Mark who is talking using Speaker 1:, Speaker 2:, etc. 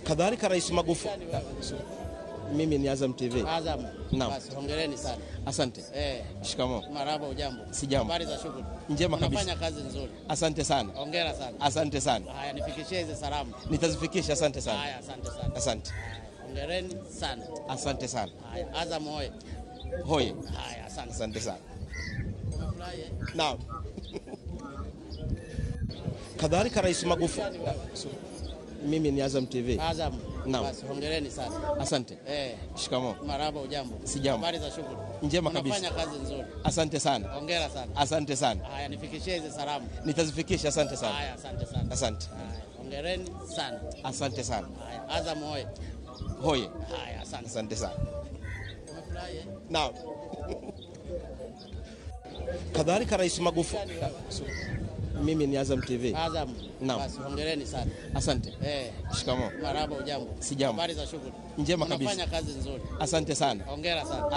Speaker 1: Kadhalika Rais Magufuli. Mimi ni Azam TV.
Speaker 2: Azam.
Speaker 1: Naam.
Speaker 2: Basi hongereni sana.
Speaker 1: Asante.
Speaker 2: Shikamoo. Marhaba, ujambo?
Speaker 1: Sijambo.
Speaker 2: Habari za shughuli?
Speaker 1: Njema kabisa.
Speaker 2: Unafanya kazi nzuri.
Speaker 1: Asante sana.
Speaker 2: Hongera sana.
Speaker 1: Asante sana.
Speaker 2: Haya, nifikishie hizo salamu.
Speaker 1: Nitazifikisha, asante sana.
Speaker 2: Haya, asante sana.
Speaker 1: Asante.
Speaker 2: Hongereni sana.
Speaker 1: Asante sana.
Speaker 2: Haya, Azam hoye.
Speaker 1: Hoye.
Speaker 2: Haya, asante.
Speaker 1: Asante sana.
Speaker 2: Umefurahi?
Speaker 1: Naam. Kadhalika Rais Magufuli. Mimi ni Azam TV.
Speaker 2: Azam.
Speaker 1: Naam.
Speaker 2: Basi hongereni sana.
Speaker 1: Asante.
Speaker 2: Shikamoo. Marhaba, ujambo?
Speaker 1: Sijambo.
Speaker 2: Habari za shughuli?
Speaker 1: Njema kabisa.
Speaker 2: Unafanya kazi nzuri.
Speaker 1: Asante sana.
Speaker 2: Hongera sana.
Speaker 1: Asante sana.
Speaker 2: Haya, nifikishie hizo salamu.
Speaker 1: Nitazifikisha, asante sana.
Speaker 2: Haya, asante sana.
Speaker 1: Asante.
Speaker 2: Haya, hongereni sana.
Speaker 1: Asante sana.
Speaker 2: Haya, Azam hoye.
Speaker 1: Hoye.
Speaker 2: Haya, asante.
Speaker 1: Asante sana.
Speaker 2: Umefurahi?
Speaker 1: Naam. Kadhalika Rais Magufuli. Mimi ni Azam TV.
Speaker 2: Azam.
Speaker 1: Naam.
Speaker 2: Basi hongereni sana.
Speaker 1: Asante.
Speaker 2: Shikamoo. Marhaba, ujambo?
Speaker 1: Sijambo.
Speaker 2: Habari za shughuli?
Speaker 1: Njema kabisa.
Speaker 2: Unafanya kazi nzuri.
Speaker 1: Asante sana.
Speaker 2: Hongera sana.